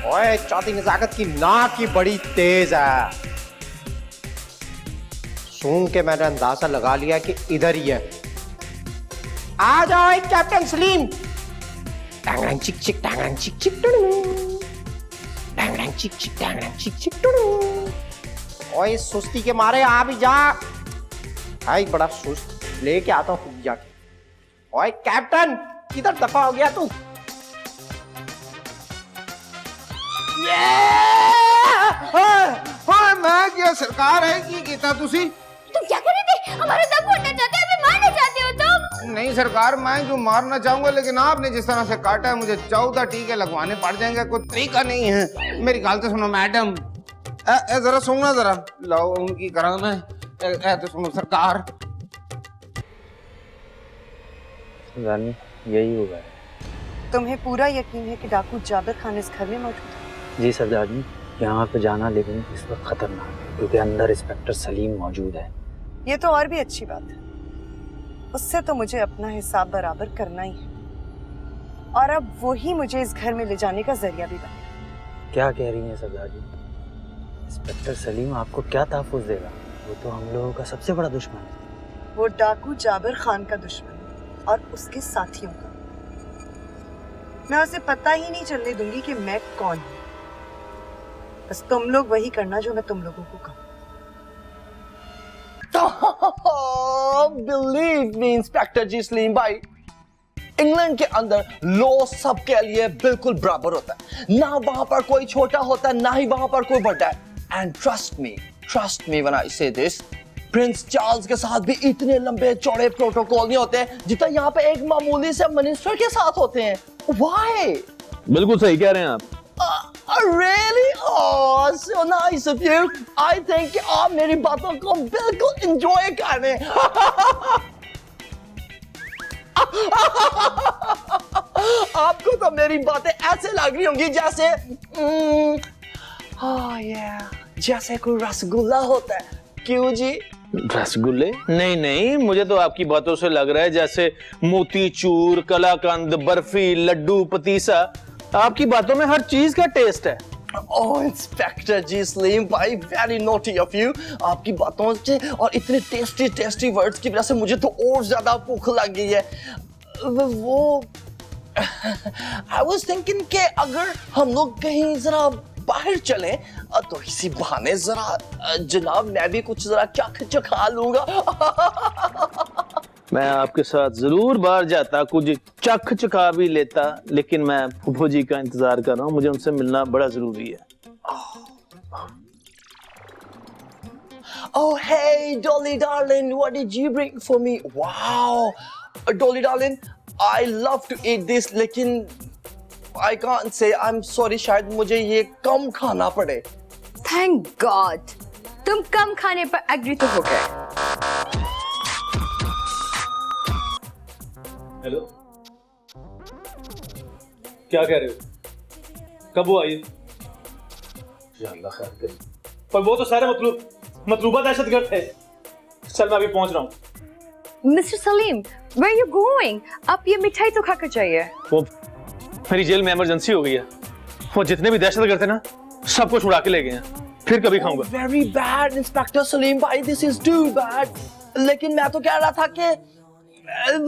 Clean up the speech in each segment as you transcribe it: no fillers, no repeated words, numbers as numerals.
ओए चौथी नजाकत की नाक की बड़ी तेज है। सूंघ के मैंने अंदाजा लगा लिया कि इधर ही है। आ जाओ कैप्टन सलीम। टांगड़ांग चिक चिक टांगड़ांग चिक चिक टुडू। टांगड़ांग चिक चिक टांगड़ांग चिक चिक टुडू। ओए सुस्ती के मारे आ भी जा। भाई बड़ा सुस्त, लेके आता हूँ खुद जाके। ओए कैप्टन किधर दफा हो गया तू? मैं क्या सरकार है की कीता तुसी? तुम क्या कर रहे थे? हमारा दम घोटना चाहते हो, हमें मारना चाहते हो तुम? नहीं सरकार, मैं जो मारना चाहूंगा, लेकिन आपने जिस तरह से काटा है मुझे 14 टीके लगवाने पड़ जाएंगे। कोई तरीका नहीं है। मेरी गल तो सुनो मैडम। जरा सुनना जरा। लाओ उनकी करा मैं। तो सुनो सरकार। रानी यही होगा। तुम्हें पूरा यकीन है कि डाकू जाबिर खान इस घर में मौजूद है? जी सरदार जी, यहाँ पे जाना लेकिन इस वक्त खतरनाक है क्योंकि अंदर इंस्पेक्टर सलीम मौजूद है। ये तो और भी अच्छी बात है। उससे तो मुझे अपना हिसाब बराबर करना ही है, और अब वही मुझे इस घर में ले जाने का जरिया भी बने। क्या कह रही हैं सरदार जी? इंस्पेक्टर सलीम आपको क्या तहफ़्फ़ुज़ देगा? वो तो हम लोगों का सबसे बड़ा दुश्मन है। वो डाकू जाबिर खान का दुश्मन है और उसके साथियों का। मैं उसे पता ही नहीं चलने दूंगी कि मैं कौन हूं। बस तुम लोग वही करना जो मैं तुम लोगों को कहूं। बिलीव मी इंस्पेक्टर जी सलीम भाई, इंग्लैंड के अंदर लॉ सबके लिए बिल्कुल बराबर होता है। ना वहां पर कोई छोटा होता है, ना ही वहां पर कोई बड़ा है। And trust me when I से दिस, प्रिंस चार्ल्स के साथ भी इतने लंबे चौड़े प्रोटोकॉल नहीं होते जितना यहाँ पे एक मामूली से मिनिस्टर के साथ होते हैं। Why? बिल्कुल सही कह रहे हैं आप। Really? Oh, so nice of you. I think कि आप मेरी बातों को बिल्कुल enjoy कर रहे हैं। आपको तो मेरी बातें ऐसे लग रही होंगी जैसे जैसे कोई रसगुल्ला होता है। क्यों जी? रसगुल्ले? नहीं नहीं, मुझे तो आपकी बातों से लग रहा है जैसे मोतीचूर, कलाकंद, बर्फी, लड्डू, पतीसा। आपकी बातों में हर चीज का टेस्ट है। ओह इंस्पेक्टर जी सलीम भाई, वेरी नोटी ऑफ यू। आपकी बातों से और इतने टेस्टी वर्ड्स की वजह से मुझे तो और ज्यादा भूख लग गई है। वो आई वाज थिंकिंग कि अगर हम लोग कहीं जरा बाहर चलें तो इसी बहाने जरा जनाब मैं भी कुछ जरा चखा लूंगा। मैं आपके साथ जरूर बाहर जाता, कुछ चखा भी लेता, लेकिन मैं फूफो जी का इंतजार कर रहा हूँ। मुझे उनसे मिलना बड़ा जरूरी है। Oh hey Dolly darling, what did you bring for me? Wow, Dolly darling, I love to eat this, लेकिन I can't say I'm sorry, शायद मुझे ये कम खाना पड़े। Thank God, तुम कम खाने पर एग्री तो हो गए। हेलो, क्या कह रहे हो? कब वो आई? अल्लाह खैर करे। पर वो तो सारे मतलूबा दहशतगर्द थे। चल मैं अभी पहुंच रहा हूँ। Mister Salim, where are you going? आप ये मिठाई तो खाकर जाइए। वो मेरी जेल में इमरजेंसी हो गई है। वो जितने भी दहशतगर्द थे ना, सबको छुड़ा के ले गए हैं। फिर कभी खाऊंगा। Very bad, इंस्पेक्टर सलीम भाई, this is too bad। लेकिन मैं तो कह रहा था कि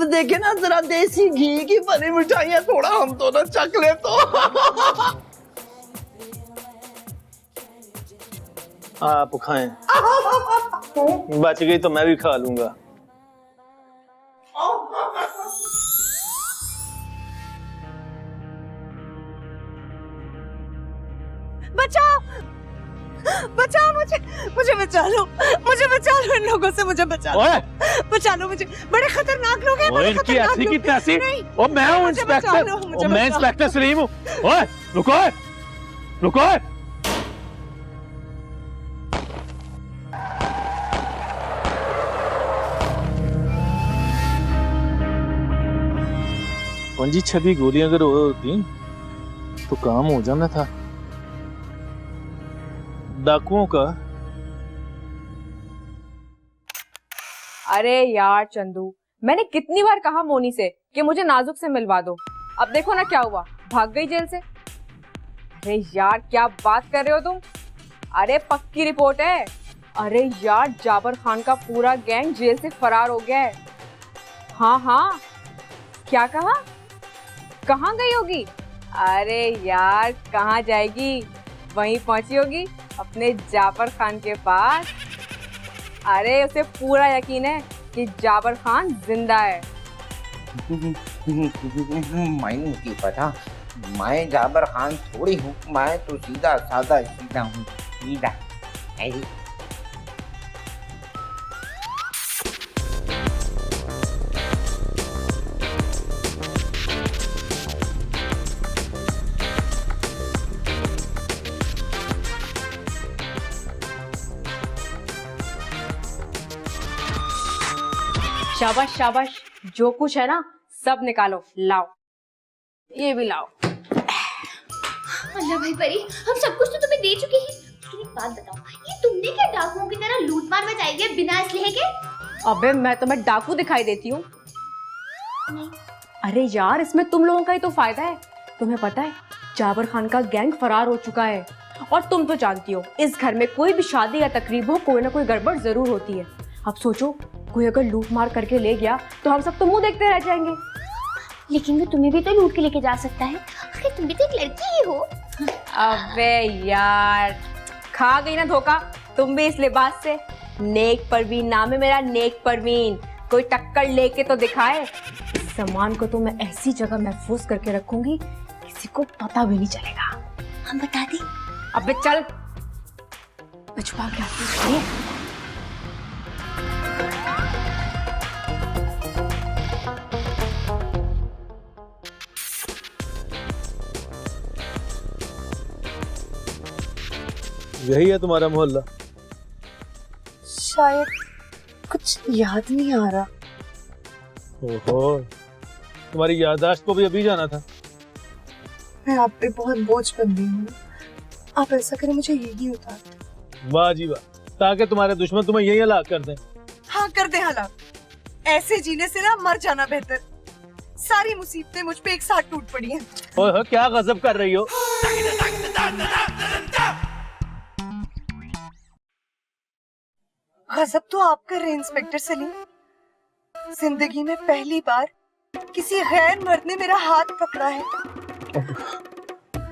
देखे ना जरा देसी घी की बनी मिठाइयाँ थोड़ा हम दोनों चख ले तो। आप खाएं। बच गई तो मैं भी खा लूंगा। बचाओ बचाओ, मुझे बचा लो, इन लोगों से मुझे बचा लो मुझे। बड़े खतरनाक लोग हैं। ओए इनकी ऐसी की तैसी। ओ मैं हूँ इंस्पेक्टर, ओ मैं इंस्पेक्टर सलीम हूँ। ओए रुको। पंजी 26 गोलियां अगर होती तो काम हो जाना था। डाकुओं का। अरे यार चंदू, मैंने कितनी बार कहा मोनी से कि मुझे नाजुक से मिलवा दो। अब देखो ना क्या हुआ, भाग गई जेल से। अरे यार क्या बात कर रहे हो तुम? अरे पक्की रिपोर्ट है। अरे यार जाबर खान का पूरा गैंग जेल से फरार हो गया है। हाँ हाँ, क्या कहा? कहाँ गई होगी? अरे यार कहाँ जाएगी, वहीं पहुंची होगी अपने जाबर खान के पास। अरे उसे पूरा यकीन है कि जाबर खान जिंदा है। मैं नहीं पता, मैं जाबर खान थोड़ी हूँ, मैं तो सीधा साधा सीधा हूँ, सीधा। शाबाश शाबाश, जो कुछ है ना सब निकालो, लाओ, ये भी लाओ। अल्लाह भाई परी, हम सब कुछ तो तुम्हें दे चुके हैं, लेकिन एक बात बताओ, ये तुमने क्या डाकुओं की तरह लूट मार मचाई है बिना असलहे के? अबे मैं तुम्हें डाकू दिखाई देती हूँ? नहीं। अरे यार इसमें तुम लोगों का ही तो फायदा है। तुम्हें पता है जाबर खान का गैंग फरार हो चुका है, और तुम तो जानती हो इस घर में कोई भी शादी या तकरीब हो कोई ना कोई गड़बड़ जरूर होती है। अब सोचो कोई अगर लूट मार करके ले गया तो हम सब तो मुंह देखते रह जाएंगे। लेकिन वो तुम्हें भी तो लूट के लेके जा सकता है, आखिर तुम भी तो एक लड़की ही हो। अबे यार खा गई ना धोखा तुम भी इस लिबास से। नेक परवीन नाम है मेरा, नेक परवीन। कोई टक्कर लेके तो दिखाए। इस सामान को तो मैं ऐसी जगह महफूज करके रखूंगी किसी को पता भी नहीं चलेगा। हम बता दें? अबे चल, मैं छुपा के आती हूँ। यही है तुम्हारा मोहल्ला? शायद कुछ याद नहीं आ रहा। ओहो, तुम्हारी याददाश्त को भी अभी जाना था। मैं आप पे बहुत बोझ बन गई हूँ, आप ऐसा करें मुझे यही उतार दे। वाह जी वाह, ताकि तुम्हारे दुश्मन तुम्हें यही हलाक कर दें। हाँ कर दे हलाक। ऐसे जीने से ना मर जाना बेहतर। सारी मुसीबतें मुझ पे एक साथ टूट पड़ी हैं। ओह क्या गजब कर रही हो। गजब तो आप कर रहे हैं इंस्पेक्टर सलीम। जिंदगी में पहली बार किसी गैर मर्द ने मेरा हाथ पकड़ा है।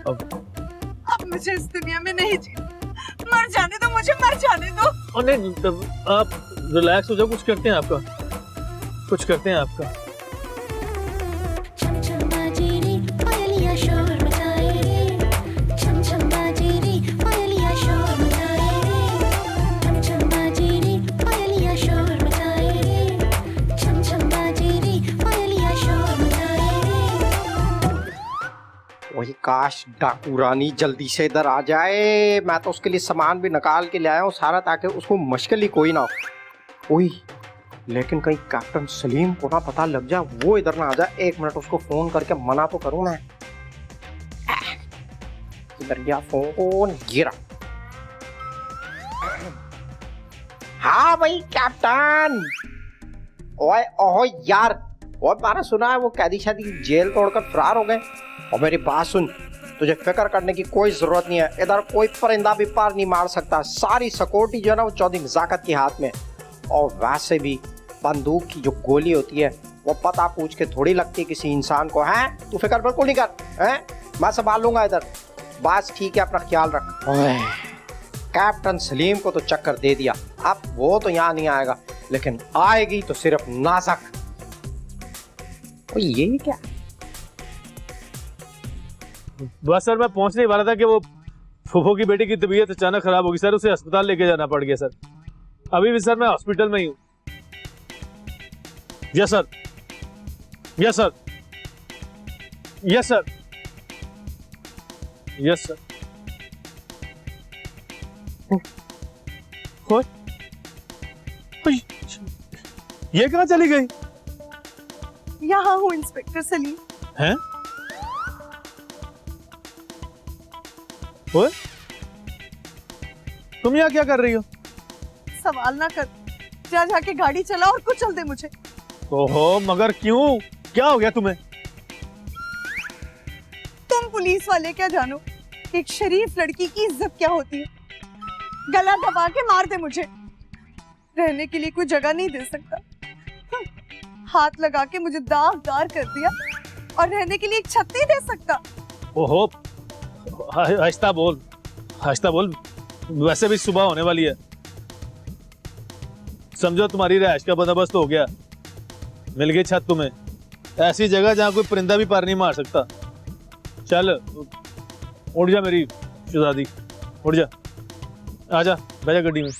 अब मुझे इस दुनिया में नहीं जीना। मर जाने दो मुझे, मर जाने दो। नहीं, आप रिलैक्स हो जाओ, कुछ करते हैं आपका, कुछ करते हैं आपका। वही काश डाकू रानी जल्दी से इधर आ जाए। मैं तो उसके लिए सामान भी निकाल के ले आया हूँ सारा, ताकि उसको मुश्किल ही कोई ना हो। ओए लेकिन कहीं कैप्टन सलीम को ना पता लग जाए, वो इधर ना आ जाए। एक मिनट उसको फोन करके मना तो करूँ मैं। इधर गया फोन, गिरा। हाँ भाई कैप्टन। ओए ओहो यार, और मैंने सुना है वो कैदी शादी जेल तोड़कर फरार हो गए। और मेरी बात सुन, तुझे फिक्र करने की कोई जरूरत नहीं है। इधर कोई परिंदा भी पार नहीं मार सकता। सारी सिक्योरिटी जो है ना वो चौधरी नजाकत के हाथ में। और वैसे भी बंदूक की जो गोली होती है वो पता पूछ के थोड़ी लगती है किसी इंसान को। है तू फिक्र बिल्कुल नहीं कर, है मैं संभाल लूंगा इधर। बस ठीक है, अपना ख्याल रख। ओए कैप्टन सलीम को तो चक्कर दे दिया, अब वो तो यहाँ नहीं आएगा, लेकिन आएगी तो सिर्फ नाजक। ये क्या? बस सर मैं पहुंचने वाला था कि वो फूफो की बेटी की तबीयत अचानक खराब होगी सर, उसे अस्पताल लेके जाना पड़ गया सर। अभी भी सर मैं हॉस्पिटल में ही हूँ। Yes sir, yes sir, yes sir, yes sir. ये कहाँ चली गई? यहाँ हूँ इंस्पेक्टर सलीम। हैं? ओए, तुम यहाँ क्या कर रही हो? सवाल ना कर, जा जाके गाड़ी चला और कुचल दे मुझे। ओहो, मगर क्यों? क्या हो गया तुम्हें? तुम पुलिस वाले क्या जानो, एक शरीफ लड़की की इज्जत क्या होती है? गला दबा के मार दे मुझे, रहने के लिए कोई जगह नहीं दे सकता। हाथ लगा के मुझे दागदार कर दिया और रहने के लिए एक छत नहीं दे सकता। ओहो, आहिस्ता बोल, आहिस्ता बोल। वैसे भी सुबह होने वाली है। समझो तुम्हारी रिहाइश का बंदोबस्त हो गया, मिल गई छत तुम्हें, ऐसी जगह जहां कोई परिंदा भी पर नहीं मार सकता। चल उठ जा मेरी शहजादी, उठ जा, आजा बैठ जा गड्डी में।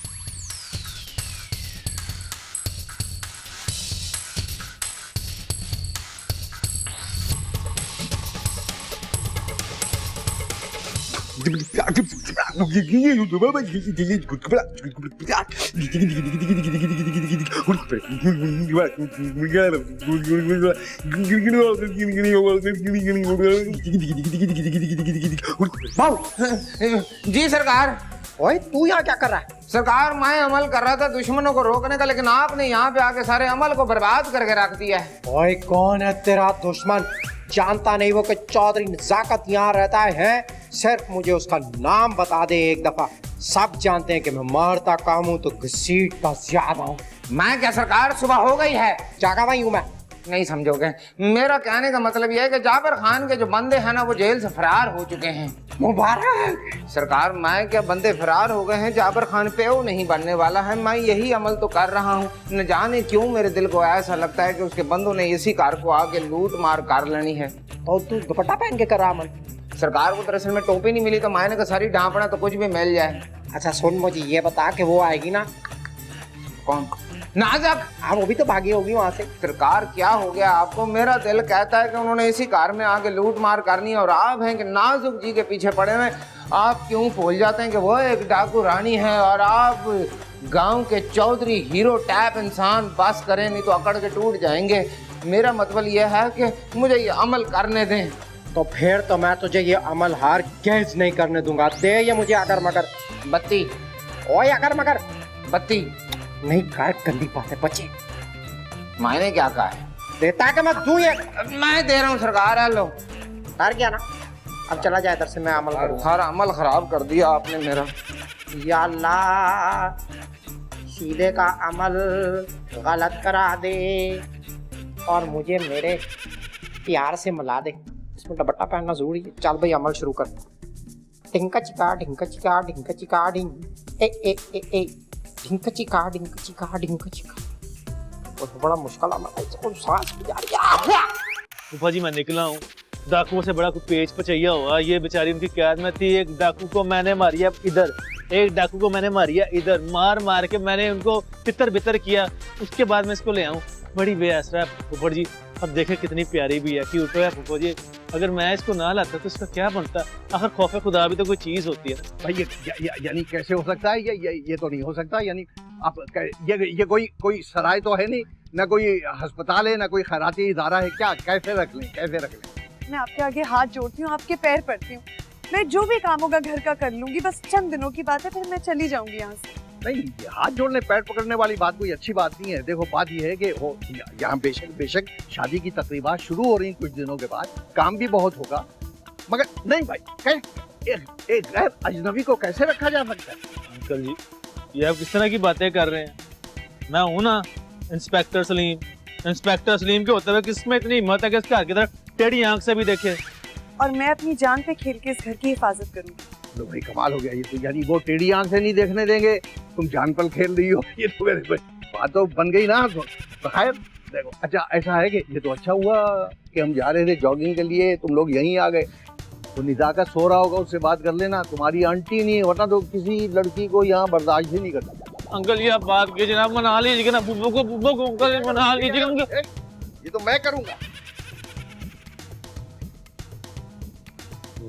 जी सरकार। ओए तू यहाँ क्या कर रहा है? सरकार मैं अमल कर रहा था दुश्मनों को रोकने का, लेकिन आपने यहाँ पे आके सारे अमल को बर्बाद करके रख दिया है। ओए कौन है तेरा दुश्मन? जानता नहीं वो कि चौधरी नजाकत यहाँ रहता है? सिर्फ मुझे उसका नाम बता दे एक दफा। सब जानते हैं कि मैं मारता काम हूँ तो घसीटता ज्यादा हूँ। मैं क्या सरकार, सुबह हो गई है। जागा वही हूँ मैं। नहीं समझोगे, मेरा कहने का मतलब यह है कि जाबर खान के जो बंदे हैं ना वो जेल से फरार हो चुके हैं। मुबारक सरकार, मैं क्या बंदे फरार हो गए हैं, जाबर खान पे वो नहीं बनने वाला है। मैं यही अमल तो कर रहा हूँ। न जाने क्यों मेरे दिल को ऐसा लगता है कि उसके बंदों ने इसी कार को आके लूट मार कर लेनी है। तो तू दुपट्टा पहन के कर रहा अमल? सरकार को दरअसल में टोपी नहीं मिली तो मैंने कहा सारी डांपना तो कुछ भी मिल जाए। अच्छा सुन, मुझे ये बता कि वो आएगी ना? कौन? नाजक। हाँ वो भी तो भागी होगी वहां से। सरकार क्या हो गया आपको? मेरा दिल कहता है कि उन्होंने इसी कार में आके लूट मार करनी है और आप हैं कि नाजुक जी के पीछे पड़े हुए। आप क्यों भूल जाते हैं कि वो एक डाकू रानी है और आप गांव के चौधरी हीरो टाइप इंसान? बस करें नहीं तो अकड़ के टूट जाएंगे। मेरा मतलब यह है कि मुझे ये अमल करने दें। तो फिर तो मैं तुझे ये अमल हार गेज नहीं करने दूंगा। दे ये मुझे अगर मगर बत्ती। ओए अगर मगर बत्ती नहीं कर, गंदी बातें बचे। मैंने क्या कहा है? देता है कि मैं दूं ये? मैं दे रहा हूँ सरकार। हेलो कर गया ना, अब चला जाए इधर से, मैं अमल करूँ। सारा अमल खराब कर दिया आपने मेरा। या अल्लाह, सीधे का अमल गलत करा दे और मुझे मेरे प्यार से मिला दे। इसमें दुपट्टा पहनना जरूरी है। चल भाई अमल शुरू कर। ढिंका चिका ढिंका चिका ढिंका चिका ढिंग ए ए ए ए ढिंका चिका ढिंका चिका ढिंका चिका। तो बड़ा मुश्किल अमल है, इसको सांस भी जा रही है। फूफा जी मैं निकला हूँ, डाकुओं से बड़ा कोई पेच पचैया हुआ। ये बेचारी उनकी कैद में थी। एक डाकू को मैंने मारिया इधर, एक डाकू को मैंने मारिया इधर। मार मार के मैंने उनको तितर बितर किया। उसके बाद मैं इसको ले आऊँ। बड़ी बेअसरा है फूफड़ जी। अब देखे कितनी प्यारी भी है, क्यूट है फूफड़ जी। अगर मैं इसको ना लाता तो इसका क्या बनता? आखिर खौफ खुदा भी तो कोई चीज होती है। भाई यानी कैसे हो सकता है? ये तो नहीं हो सकता। यानी आप ये कोई सराय तो है नहीं, ना कोई अस्पताल है, ना कोई खैराती इदारा है। क्या कैसे रख लें, कैसे रख लें? मैं आपके आगे हाथ जोड़ती हूँ, आपके पैर पड़ती हूँ। मैं जो भी काम होगा घर का कर लूंगी। बस चंद दिनों की बात है, फिर मैं चली जाऊंगी यहाँ से। नहीं, हाथ जोड़ने पैर पकड़ने वाली बात कोई अच्छी बात नहीं है। देखो बात यह है कि यहाँ बेशक शादी की तकरीबात शुरू हो रही कुछ दिनों के बाद, काम भी बहुत होगा, मगर नहीं भाई, एक गैर अजनबी को कैसे रखा जा सकता है? अंकल जी ये आप किस तरह की बातें कर रहे हैं? मैं हूँ ना इंस्पेक्टर सलीम। इंस्पेक्टर सलीम के होते हुए किसमें इतनी हिम्मत है कि इसके घर की तरफ टेढ़ी आंख से भी देखे? और मैं अपनी जान पे खेल के इस घर की हिफाजत करूंगी। लो भाई कमाल हो गया ये तो। यानी वो टेढ़ी आंख से नहीं देखने देंगे, तुम जान पर खेल रही हो। ये तो मेरे बात तो बन गई ना। तो खैर देखो, अच्छा ऐसा है कि ये तो अच्छा हुआ कि हम जा रहे थे जॉगिंग के लिए, तुम लोग यहीं आ गए। तो निजाकत सो रहा होगा, उससे बात कर लेना। तुम्हारी आंटी नहीं, वरना तो किसी लड़की को यहाँ बर्दाश्त ही नहीं करता। अंकल ये आप बात कीजिए ना, मना लीजिए ना बुब्बो को अंकल मना लीजिए। ये तो मैं करूंगा।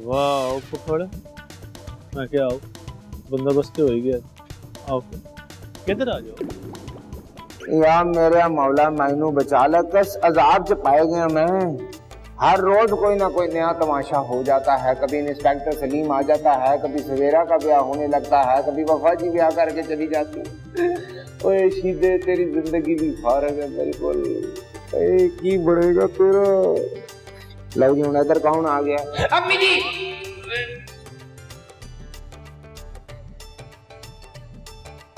वाह फुफड़, मैं क्या आओ, बंदोबस्त हो ही गया। आओ किधर आ जाओ। या मेरा मौला मैनू बचा ला, किस अजाब से पाए गया मैं। हर रोज कोई ना कोई नया तमाशा हो जाता है। कभी इंस्पेक्टर सलीम आ जाता है, कभी सवेरा का ब्याह होने लगता है, कभी वफा जी ब्याह करके चली जाती है। ओए शीदे तेरी जिंदगी भी फारग है बिल्कुल। की बढ़ेगा तेरा। लो जी इधर कौन आ गया? अम्मी जी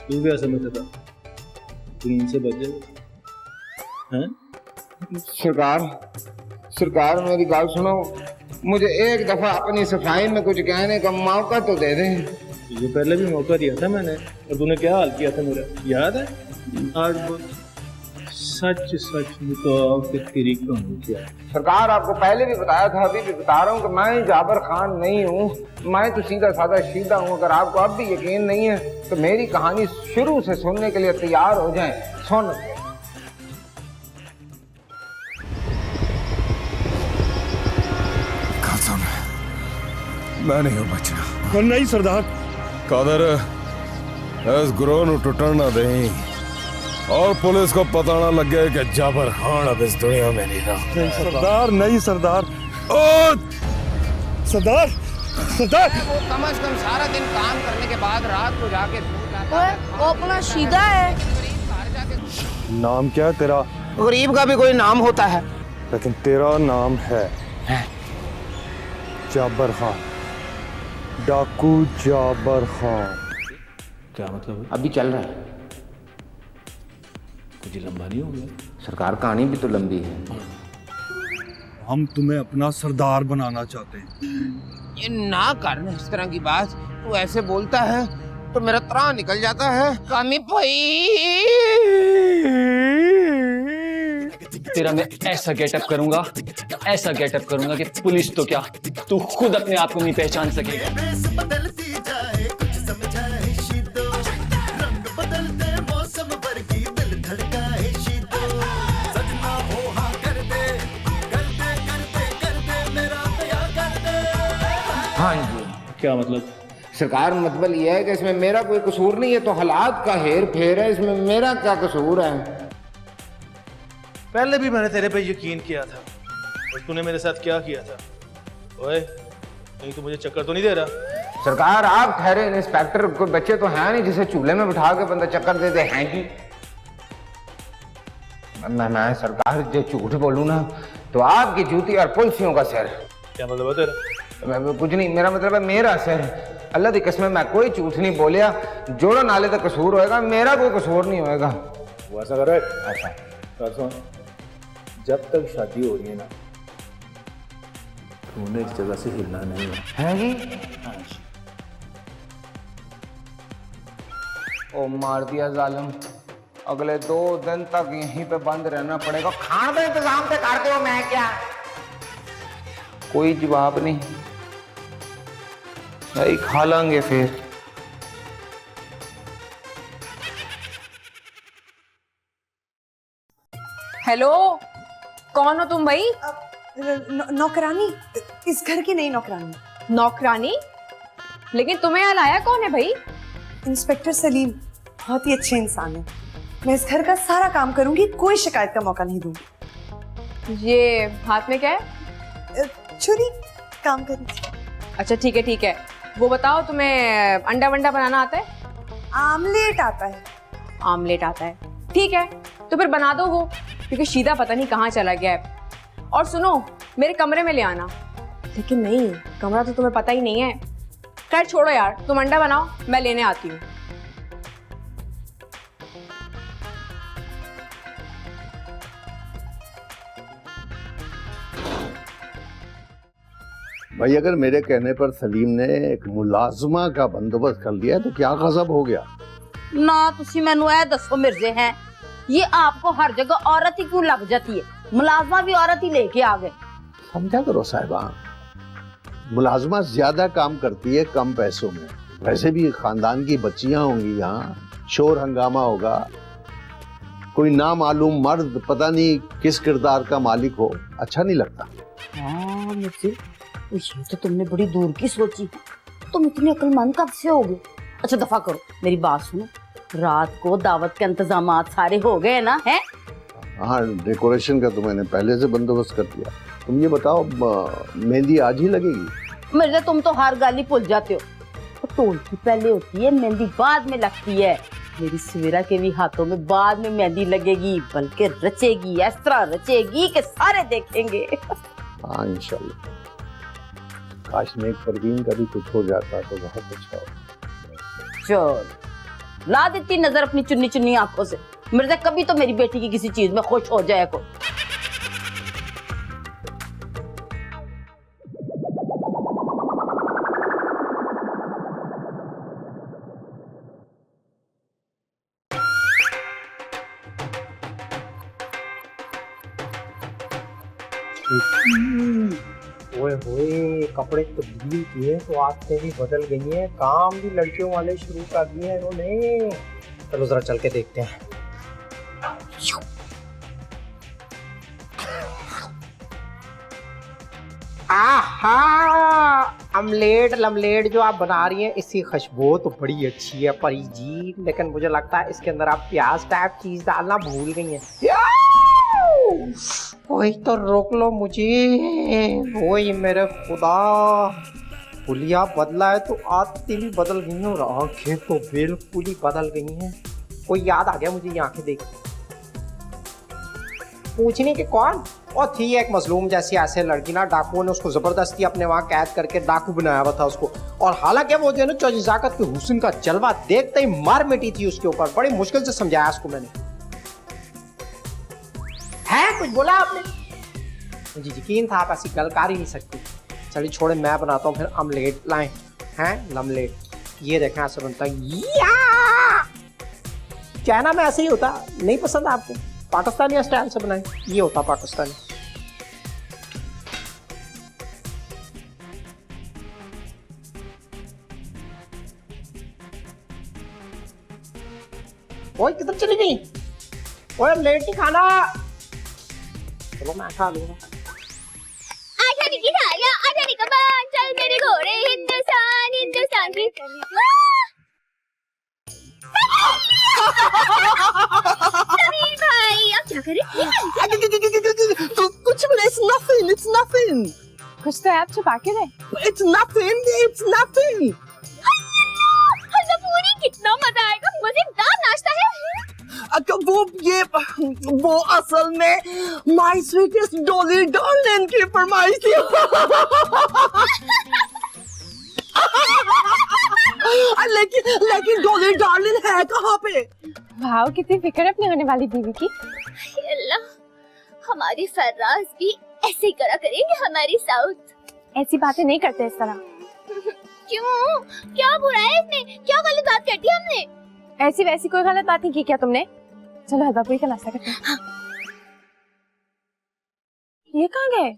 तू क्या समझता था तू इनसे बचे हैं? सरकार मेरी बात सुनो, मुझे एक दफा अपनी सफाई में कुछ कहने का मौका तो दे दें। तुझे पहले भी मौका दिया था मैंने, और तूने क्या हाल किया था मेरा, याद है? आज बोल, सच सच बताओ कि तेरी कहानी क्या है? सरकार आपको पहले भी बताया था, अभी भी बता रहा हूँ कि मैं जाबर खान नहीं हूँ, मैं तो सीधा साधा शीदा हूँ। अगर आपको अब भी यकीन नहीं है तो मेरी कहानी शुरू से सुनने के लिए तैयार हो जाएं। सुन, मैं नहीं हूँ बचना। नहीं सरदार। कादर इस ग्रोह ਨੂੰ ਟੁੱਟਣ ਨਾ ਦੇं और पुलिस को पता ना लगे कि जाबर खान अब इस दुनिया में नहीं रहा। नहीं सरदार, नहीं सरदार। ओ सरदार, सरदार। वो कम से कम सारा दिन काम करने के बाद रात को जाके वो अपना सीधा है। नाम क्या है तेरा? गरीब का भी कोई नाम होता है। लेकिन तेरा नाम है जाबर खान, डाकू जाबर खान। क्या मतलब है? अभी चल रहा है कुछ लंबा नहीं हो गया? सरकार, कहानी भी तो लंबी है। हम तुम्हें अपना सरदार बनाना चाहते हैं। ये ना करना इस तरह की बात, तू ऐसे बोलता है तो मेरा त्राह निकल जाता है। कामी भाई, तेरा मैं ऐसा गेटअप करूंगा, ऐसा गेटअप करूंगा कि पुलिस तो क्या, तू खुद अपने आप को नहीं पहचान सकेगा। हाँ जी। क्या मतलब? सरकार, मतलब ये है कि इसमें मेरा कोई कसूर नहीं है, तो हालात का हेर फेर है, इसमें मेरा क्या कसूर है? पहले भी मैंने तेरे पे यकीन किया था, और तूने मेरे साथ क्या किया था? ओए, कहीं तू मुझे चक्कर तो नहीं दे रहा? सरकार, आप ठहरे इंस्पेक्टर, कोई बच्चे तो हैं नहीं जिसे चूल्हे में बिठा के बंदा चक्कर दे दे। हैं जी? मैं सरकार जो झूठ बोलूं ना तो आपकी जूती और पुलिसियों का सिर। क्या मतलब है तेरा? कुछ नहीं, मेरा मतलब है मेरा सिर। अल्लाह की कसम, मैं कोई झूठ नहीं बोलिया। जोड़ा नाले का कसूर होएगा, मेरा कोई कसूर नहीं होएगा। वो ऐसा कर रहा है? अच्छा सुन, जब तक शादी हो रही है ना, तूने इस जगह से हिलना नहीं है जी? ओ मार दिया जालिम, अगले 2 दिन तक यहीं पे बंद रहना पड़ेगा। खाने का इंतजाम तो कर दो, मैं क्या? कोई जवाब नहीं, नहीं खा लेंगे फिर। हेलो, कौन हो तुम भाई? नौकरानी, इस घर की नई नौकरानी। नौकरानी? लेकिन तुम्हें यहाँ लाया कौन है भाई? इंस्पेक्टर सलीम बहुत ही अच्छे इंसान है। मैं इस घर का सारा काम करूंगी, कोई शिकायत का मौका नहीं दूंगी। ये हाथ में क्या है? छुरी, काम करनी। अच्छा ठीक है ठीक है, वो बताओ तुम्हें अंडा वंडा बनाना आता है? आमलेट आता है। आमलेट आता है, ठीक है, तो फिर बना दो वो, क्योंकि शीदा पता नहीं कहाँ चला गया है। और सुनो, मेरे कमरे में ले आना। लेकिन नहीं, कमरा तो तुम्हें पता ही नहीं है। खैर छोड़ो यार, तुम अंडा बनाओ, मैं लेने आती हूँ। भाई, अगर मेरे कहने पर सलीम ने एक मुलाजमा का बंदोबस्त कर लिया तो क्या गजब हो गया? ना तुसी मैनू ए दसो मिर्जे हैं, ये आपको हर जगह औरत ही क्यों लग जाती है? मुलाजमा भी औरत ही लेके आ गए। समझा करो साहिबा, मुलाजमा ज्यादा काम करती है कम पैसों में। वैसे भी खानदान की बच्चियां होंगी, यहाँ शोर हंगामा होगा, कोई नामालूम मर्द पता नहीं किस किरदार का मालिक हो, अच्छा नहीं लगता। हाँ मिर्जे, ये तो तुमने बड़ी दूर की सोची। तुम इतनी अक्लमंद कब से हो गए? अच्छा दफा करो, मेरी बात सुनो, रात को दावत के इंतजामात सारे हो गए ना? हैं? हाँ, डेकोरेशन का तो मैंने पहले से बंदोबस्त कर दिया। तुम ये बताओ, मेहंदी आज ही लगेगी? मिर्जा, तुम तो हर गाली भूल जाते हो। ढोलकी पहले होती है, मेहंदी बाद में लगती है। मेरी सवेरा के भी हाथों में बाद में मेहंदी लगेगी, बल्कि रचेगी, इस तरह रचेगी कि सारे देखेंगे। हाँ इंशाल्लाह। काश नेक परवीन का भी कुछ हो जाता तो बहुत अच्छा हो। चल, ला देती नजर अपनी चुन्नी चुन्नी आंखों से। मेरे से कभी तो मेरी बेटी की किसी चीज में खुश हो जाए को। ओए होए, कपड़े तब्दील किए तो आदतें भी बदल गई हैं, काम भी लड़कियों वाले शुरू कर दिए हैं इन्होंने। चलो जरा चल के देखते हैं। आहा, अमलेट लमलेट जो आप बना रही हैं इसकी खुशबू तो बड़ी अच्छी है परी जी, लेकिन मुझे लगता है इसके अंदर आप प्याज टाइप चीज डालना भूल गई हैं। वही तो रोक लो मुझे। वही मेरे खुदा, पुलिया बदला है तो आदतें भी बदल गई हैं और आंखें तो बिल्कुल ही बदल गई हैं। कोई याद आ गया मुझे ये आंखें देख पूछने के कौन? और थी एक मजलूम जैसी ऐसे लड़की ना, डाकुओं ने उसको जबरदस्ती अपने वहां कैद करके डाकू बनाया हुआ था उसको। और हालांकि वो जो है ना चौजिजाकत के हुस्न का जलवा देखते ही मार मिटी थी उसके ऊपर। बड़ी मुश्किल से समझाया उसको मैंने। है कुछ बोला आपने? मुझे यकीन था आप ऐसी गल कर ही नहीं सकती। चलिए छोड़े, मैं बनाता हूँ फिर अमलेट। लाएं हैं लमलेट, ये देखें ऐसे बनता है। चाइना में ऐसे ही होता, नहीं पसंद आपको? पाकिस्तानी स्टाइल से बनाए, ये होता पाकिस्तानी। ओए किधर चली गई? ओए लेट नहीं खाना। चलो मैं खा लूंगा। आजा निकी थाया, आजा निका बान, चल मेरे घोड़े हिंदुस्तान हिंदुस्तान की। समीर भाई अब क्या करें? कुछ भी नहीं, it's nothing, it's nothing. कुछ तो ऐप छुपा के दे। It's nothing, it's nothing. हलवा पूरी कितना मजा आएगा, मजेदार नाश्ता है। वो असल में माय स्वीटेस्ट डॉली डार्लिंग की फरमाइश थी। लेकिन डॉली डार्लिंग है कहाँ पे? वाह, कितनी फिक्र है अपनी होने वाली बीवी की। अल्लाह, हमारी फर्राज भी ऐसे ही करा करेंगे हमारी साउथ। ऐसी बातें नहीं करते इस तरह। क्यों? क्या बुरा है इसमें? क्या गलत बात कर दी हमने? ऐसी वैसी कोई गलत बात नहीं की क्या तुमने? चलो हलवा पूरी का नाश्ता करते हैं। हाँ। ये कहाँ गए?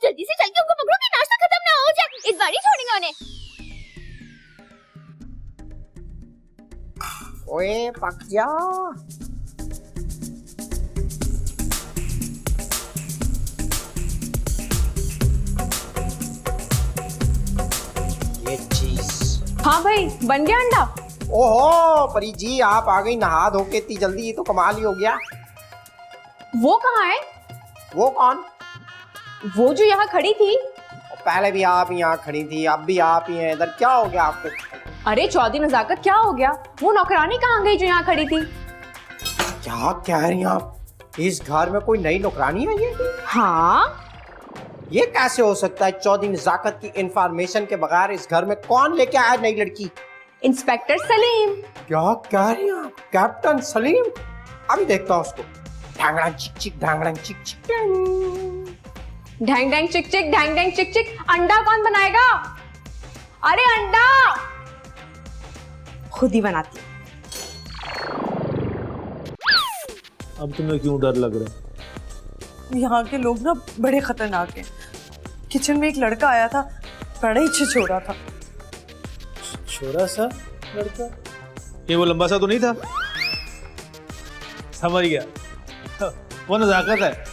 जल्दी से चल के उनको पकड़ो कि नाश्ता खत्म ना हो जाए। इस बार ही छोड़ेंगे उन्हें। ओए पक जा। ये चीज। हाँ भाई, बन गया अंडा। ओहो परी जी, आप आ गई नहा धो के इतनी जल्दी, ये तो कमाल ही हो गया। वो कहाँ है? वो कौन? वो जो यहाँ खड़ी थी। पहले भी आप यहाँ खड़ी थी, अब भी आप ही हैं इधर। क्या हो गया आपको? अरे चौधरी नजाकत, क्या हो गया? वो नौकरानी कहाँ गई जो यहाँ खड़ी थी? क्या कह रही हैं आप? इस घर में कोई नई नौकरानी आई है? हाँ। ये कैसे हो सकता है? चौधरी नजाकत की इंफॉर्मेशन के बगैर इस घर में कौन लेके आया नई लड़की? इंस्पेक्टर सलीम। क्या कह रही हैं आप? कैप्टन सलीम? अभी देखता हूँ उसको। ढांगड़ा चिक चिक, ढांगड़ा चिक चिक, ढैंग ढैंग चिक चिक, ढैंग ढैंग चिक चिक। अंडा कौन बनाएगा? अरे अंडा खुद ही बनाती। अब तुम्हें क्यों डर लग रहा है? यहाँ के लोग ना बड़े खतरनाक हैं। किचन में एक लड़का आया था, बड़ा ही छिछोरा था। छोरा सा लड़का? ये वो लंबा सा तो नहीं था? समझ गया, वो नजाकत है।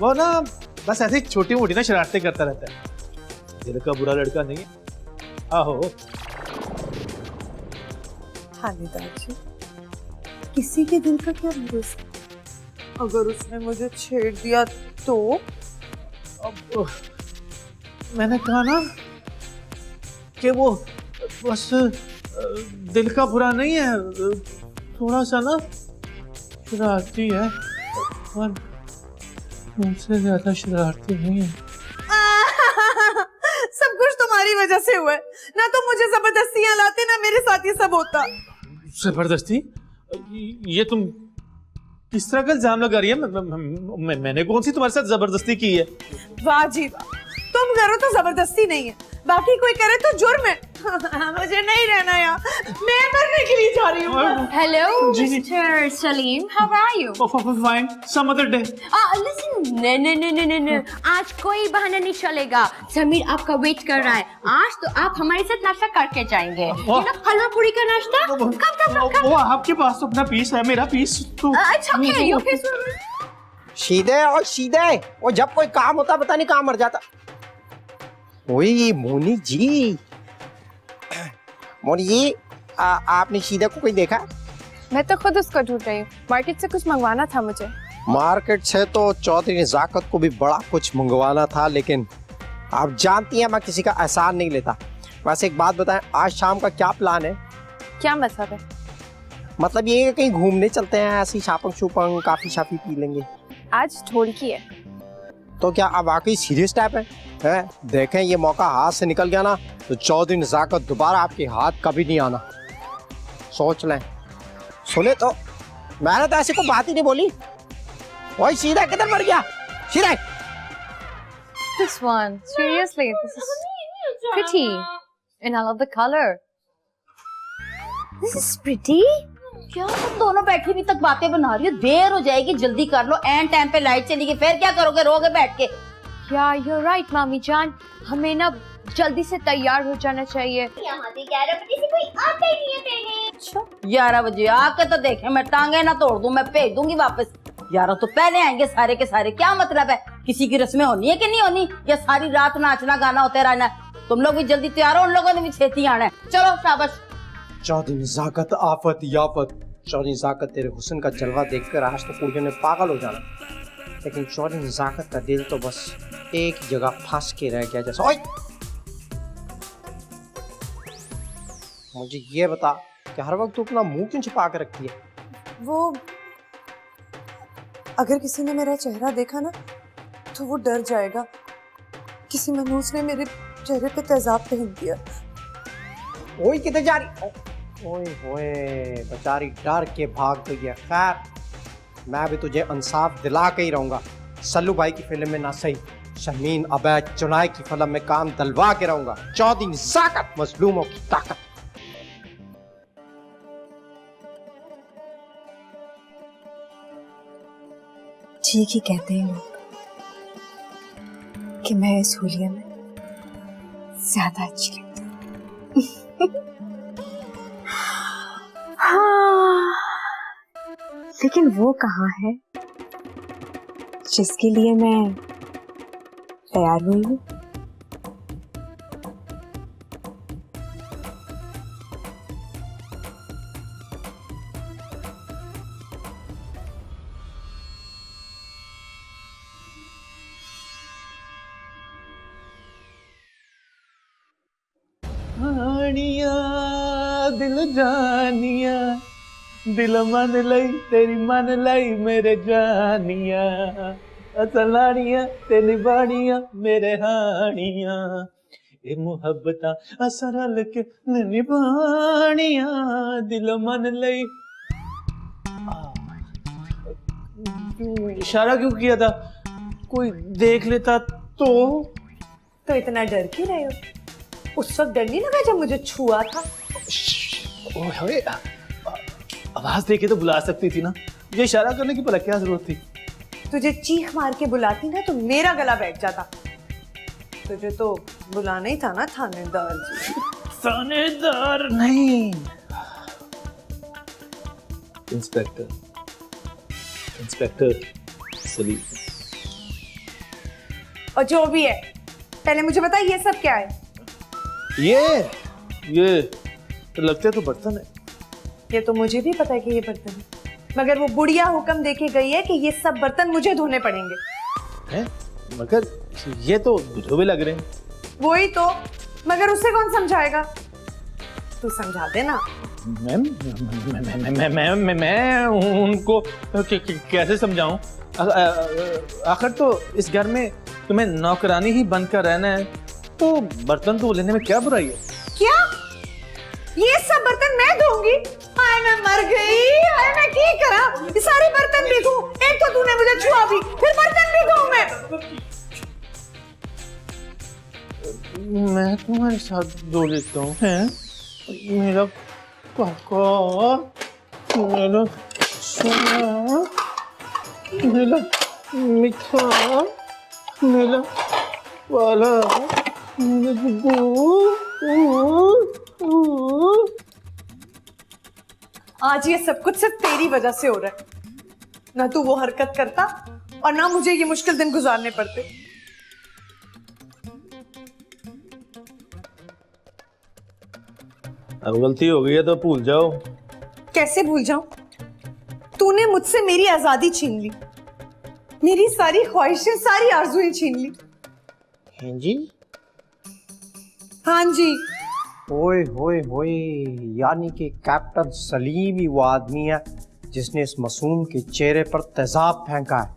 वो ना बस ऐसे छोटी मोटी ना शरारतें करता रहता है। दिल का बुरा लड़का नहीं है। आहो थानेदार जी, किसी के दिल का क्या भरोसा? अगर उसने मुझे छेड़ दिया तो? अब मैंने कहा ना कि वो बस दिल का बुरा नहीं है, थोड़ा सा ना शरारती है, और मुझसे ज्यादा शरारती नहीं है। सब कुछ तुम्हारी वजह वजह से हुआ है, ना तो मुझे जबरदस्ती यहाँ लाते, ना मेरे साथ ये सब होता। जबरदस्ती? ये तुम किस तरह का इल्जाम लगा रही है? मैंने कौन सी तुम्हारे साथ जबरदस्ती की है? वाह जी वाह, तुम करो तो जबरदस्ती नहीं है, बाकी कोई करे तो जुर्म है। मुझे नहीं रहना यहाँ, मैं मरने के लिए जा रही हूँ। Hello mister Salim, how are you? Fine, some other day. Listen, नहीं, आज कोई बहाना नहीं चलेगा। समीर आपका वेट कर रहा है। आज तो आप हमारे साथ नाश्ता करके जाएंगे। हलवा पूरी का नाश्ता। कब? वो आपके पास तो अपना पीस है, मेरा पीस तो। अच्छा, ओके। सीधे और सीधे, और जब कोई काम होता पता नहीं कहाँ मर जाता। ओए मोनी जी, मोनी जी, आपने सीधे को कोई देखा? मैं तो खुद उसको ढूंढ रही हूँ, मार्केट से कुछ मंगवाना था मुझे। मार्केट से तो चौधरी नजाकत को भी बड़ा कुछ मंगवाना था, लेकिन आप जानती हैं मैं किसी का एहसान नहीं लेता। वैसे एक बात बताएं, आज शाम का क्या प्लान है? क्या मतलब है? मतलब ये कहीं घूमने चलते हैं, ऐसी शॉपिंग शूपिंग, काफी शाफी पी लेंगे। आज ढोलकी है। तो क्या अब वाकई सीरियस टाइप है? देखें ये मौका हाथ से निकल गया ना तो चौधरी नजाकत दोबारा आपके हाथ कभी नहीं आना, सोच लें। सुने तो मैंने तो ऐसी कोई बात ही नहीं बोली। ओए सीधा किधर मर गया? सीधा। This one, seriously, this is pretty, and I love the color. This is pretty? क्या तुम दोनों बैठी भी तक बातें बना रही हो? देर हो जाएगी, जल्दी कर लो। एंड टाइम पे लाइट चली गई, फिर क्या करोगे? रोगे बैठ के? Yeah, you're right, मामी जान। हमें ना जल्दी से तैयार हो जाना चाहिए। यहाँ तो 11 बजे से कोई आता ही नहीं है पहले। 11 बजे आके तो देखे, मैं टांगे ना तोड़ दूं, मैं भेज दूंगी वापस। 11 तो पहले आएंगे सारे के सारे। क्या मतलब है? किसी की रस्में होनी है कि नहीं होनी, या सारी रात नाचना गाना होते रहना है? तुम लोग भी जल्दी तैयार हो, उन लोगों ने भी छेती आना है। चलो शाबाश। चौधरी नजाकत आफत याफत। चौधरी नजाकत तेरे हुस्न का जलवा देखकर आज तो कुड़ियों ने पागल हो जाना, लेकिन चौधरी नजाकत का दिल तो बस एक जगह फंस के रह गया जैसा। ओए मुझे ये बता कि हर वक्त तू अपना मुंह क्यों छिपा कर रखती है? वो अगर किसी ने मेरा चेहरा देखा ना तो वो डर जाएगा। किसी मनहूस ने मेरे चेहरे पे तेजाब पहन दिया। ओए किधर जा रही? ओए होए बेचारी डर के भाग गई है। खैर मैं भी तुझे इंसाफ दिला के ही रहूंगा। सल्लू भाई की फिल्म में ना सही, शमीन अबैद चुनाई की फिल्म में काम दिलवा के रहूंगा। चौधरी नजाकत, मजलूमों की ताकत। ठीक ही कहते हैं लोग कि मैं इस हुलिया में ज्यादा अच्छी लगती हूँ। हाँ, लेकिन वो कहाँ है जिसके लिए मैं तैयार हुई हूँ? हानिया दिल जानिया, दिल मन लई तेरी मन लई मेरे जानिया, असलानिया तेरी बानिया मेरे हानिया, ए मुहब्बता असरल के निभानिया, दिल मन लई। इशारा क्यों किया था? कोई देख लेता तो इतना डर क्यों रहे हो? उस वक्त डर नहीं लगा जब मुझे छुआ था? ओए, आवाज देके तो बुला सकती थी ना, ये इशारा करने की भला क्या जरूरत थी? तुझे चीख मार के बुलाती ना तो मेरा गला बैठ जाता। तुझे तो बुलाना ही था ना थानेदार जी। थानेदार नहीं, इंस्पेक्टर, इंस्पेक्टर सलीम। और जो भी है, पहले मुझे बता ये सब क्या है? ये तो लगते तो बर्तन है। ये तो मुझे भी पता है कि ये बर्तन है, मगर वो बुढ़िया हुक्म देके गई है कि ये सब बर्तन मुझे धोने पड़ेंगे। हैं? मगर ये तो धोबे लग रहे हैं। वही तो, मगर उसे कौन समझाएगा? तू समझा दे ना। मैं उनको कैसे समझाऊं? आखिर तो इस घर में तुम्हें नौकरानी ही बनकर रहना है, तो बर्तन धो लेने में क्या बुराई है? क्या ये सब बर्तन मैं धोऊंगी? हाय मैं मर गई, हाय मैं क्या करा? ये सारे बर्तन भी धो, एक तो तूने मुझे छुआ भी, फिर बर्तन भी धोऊं मैं? मैं तुम्हारे साथ धो लेता हूँ। मेरा काका, मेरा सोना, मेरा मीठा, मेरा वाला, मेरा गुड्डू। आज ये सब कुछ सिर्फ तेरी वजह से हो रहा है। ना तू वो हरकत करता और ना मुझे ये मुश्किल दिन गुजारने पड़ते। अब गलती हो गई है तो भूल जाओ। कैसे भूल जाऊं? तूने मुझसे मेरी आजादी छीन ली, मेरी सारी ख्वाहिशें, सारी आरज़ुएं छीन ली। हैं जी? हाँ जी। ओए होए होए, यानी कि कैप्टन सलीम ही वो आदमी है जिसने इस मासूम के चेहरे पर तेजाब फेंका है।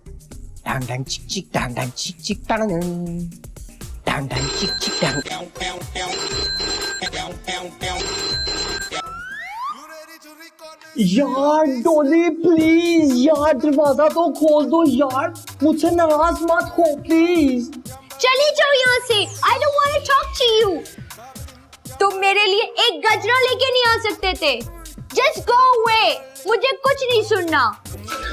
डांग डांग चिक चिक, डांग डांग चिक चिक, डांग डांग डांग चिक चिक, डांग। यार डोली प्लीज यार, दरवाजा तो खोल दो यार, मुझसे नाराज मत हो प्लीज। चली जाओ यहाँ से। I don't want to talk to you. तुम मेरे लिए एक गजरा लेके नहीं आ सकते थे। Just go away. मुझे कुछ नहीं सुनना।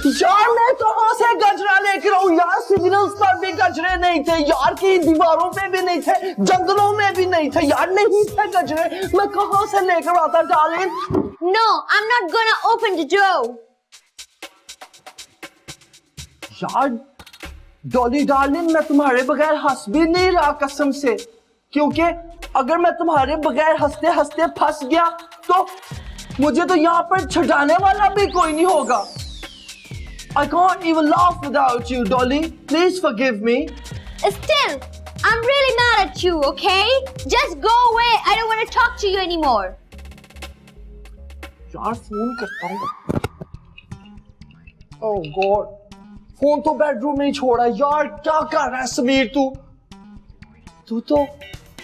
यार मैं कहाँ से गजरा लेकर आऊं यार, सिग्नल्स पर भी गजरे नहीं थे यार, की दीवारों पे भी नहीं थे, जंगलों में भी नहीं थे यार, नहीं थे गजरे, मैं कहाँ से लेकर आता darling? No, I'm not gonna open the door. यार डॉली डार्लिंग, मैं तुम्हारे बगैर हंस भी नहीं रहा कसम से, क्योंकि अगर मैं तुम्हारे बगैर हंसते हंसते फंस गया तो मुझे तो यहाँ पर छुड़ाने वाला भी कोई नहीं होगा। I can't even laugh without you, Dolly. Please forgive me. Still, I'm really mad at you, okay? Just go away. I don't want to talk to you anymore. यार फोन करता हूँ। Oh God, फोन तो bedroom में ही छोड़ा यार, क्या कर रहा है समीर तू?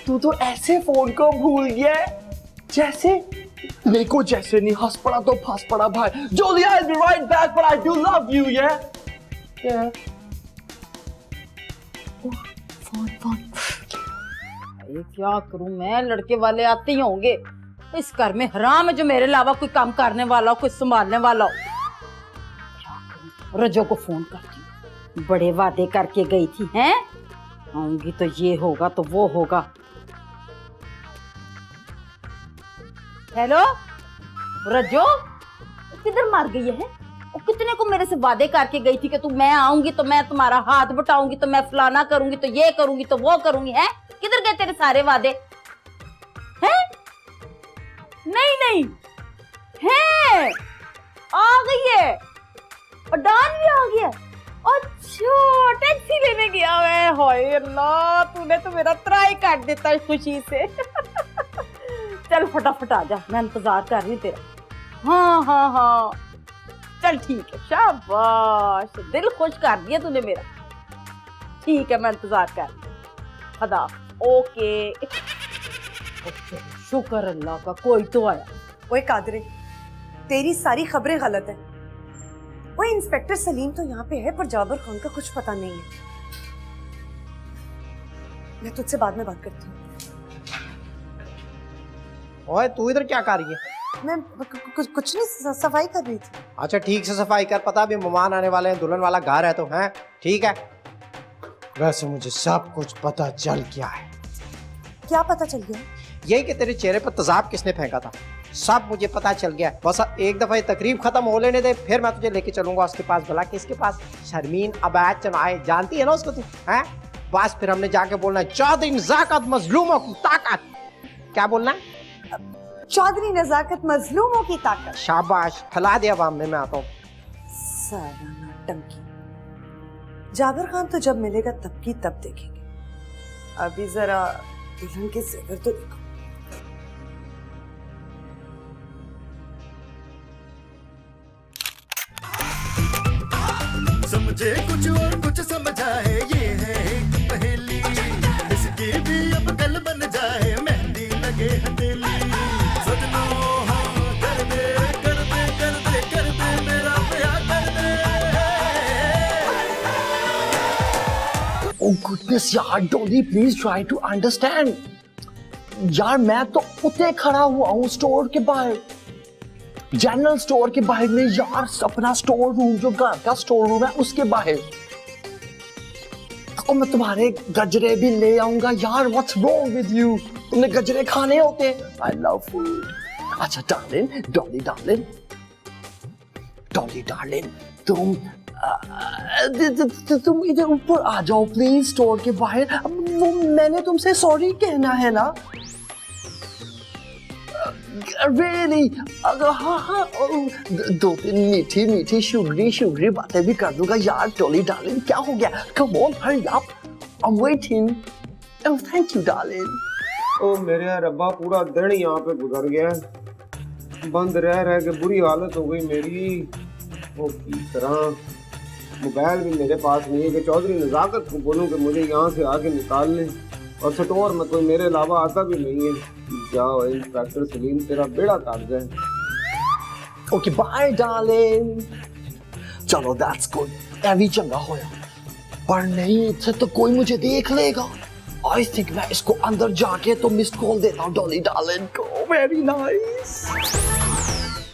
तू तो ऐसे फोन को भूल गया जैसे मेरे को जैसे नहीं हंस पड़ा तो फंस पड़ा भाई। जोली, I'll be right back, but I do love you, yeah? Yeah. Phone ये क्या करूं मैं, लड़के वाले आते ही होंगे। इस घर में हराम है जो मेरे अलावा कोई काम करने वाला हो, कोई संभालने वाला हो। रजो को फोन करती हूँ, बड़े वादे करके गई थी, हैं? आऊंगी तो ये होगा तो वो होगा। हेलो रजो, किधर मार गई है? वो कितने को मेरे से वादे करके गई थी कि तू मैं आऊंगी तो मैं तुम्हारा हाथ बटाऊंगी, तो मैं फलाना करूंगी, तो ये करूंगी, तो वो करूंगी, है? किधर गए तेरे सारे वादे? हैं? नहीं है, आ गई है और डान भी आ गया। अच्छा टैक्सी लेने गया है। हाय अल्लाह, तूने तो मेरा त्राई काट देता है खुशी से। चल फटाफट आ जा, मैं इंतजार कर रही हूँ तेरा। हाँ चल ठीक है, शाबाश, दिल खुश कर दिया तूने मेरा। ठीक है, मैं इंतजार कर रही हूँ। खुदा ओके। शुक्र अल्लाह का, कोई तो आया। ओए कादरे, तेरी सारी खबरें गलत है। ओए इंस्पेक्टर सलीम तो यहाँ पे है, पर जाबर खान का कुछ पता नहीं है। मैं तुझसे बाद में बात करती हूँ। ओए तू इधर क्या कर रही है? मैं कुछ नहीं, सफाई कर रही थी। अच्छा ठीक से सफाई कर, पता भी मेहमान आने वाले हैं, दुल्हन वाला घर है तो हैं, ठीक है। वैसे मुझे सब कुछ पता चल गया है। क्या पता चल गया? यही कि तेरे चेहरे पर तेजाब किसने फेंका था, सब मुझे पता चल गया। बस एक दफा ये तकरीब खत्म हो लेने दे, फिर मैं तुझे लेके चलूंगा उसके पास। भला किसके पास? शर्मीन अबैद चनाए, जानती है ना उसको तू, हैं? बस फिर हमने जाके बोलना है चौधरी नजाकत मजलूमों की ताकत। क्या बोलना है? चौधरी नजाकत मजलूमों की ताकत। शाबाश, फैला दिया आवाम में, मैं आता हूँ। सारा नौटंकी। जाबर खान तो जब मिलेगा तब की तब देखेंगे। अभी जरा दुल्हन के जेवर तो देखो। समझे कुछ और कुछ समझा है, ये है एक पहेली, इसकी भी अब कल this यार Dolly please try to understand यार मैं तो उतने खड़ा हुआ हूँ स्टोर के बाहर जनरल स्टोर के बाहर में यार अपना स्टोर रूम जो घर का स्टोर रूम है उसके बाहर और मैं तुम्हारे गजरे भी ले आऊंगा यार व्हाट्स रॉन्ग विद यू तुमने गजरे खाने होते हैं आई लव फूड अच्छा darling Dolly darling Dolly darling तुम इधर ऊपर आ जाओ प्लीज स्टोर के बाहर वो मैंने तुमसे सॉरी कहना है ना really अगर हाँ दो तीन मीठी मीठी शुगरी बातें भी कर दूंगा यार डॉली डार्लिंग क्या हो गया come on hurry up I'm waiting oh thank you darling ओ मेरे रब्बा पूरा दिन यहाँ पे गुजर गया बंद रह के बुरी हालत हो गई मेरी वो की तरह मोबाइल भी मेरे पास नहीं है कि चौधरी नजाकत को बोलूं कि मुझे यहाँ से आगे निकाल लें और स्टोर में कोई मेरे अलावा आता भी नहीं है जाओ इंस्पेक्टर सलीम तेरा बेड़ा तार जाए ओके बाय डार्लिंग चलो दैट्स गुड एवी चंगा होया पर नहीं इससे तो कोई मुझे देख लेगा आई थिंक मैं इसको अंदर जाके तो मिस्ड कॉल देता हूँ डॉली डार्लिंग को वेरी नाइस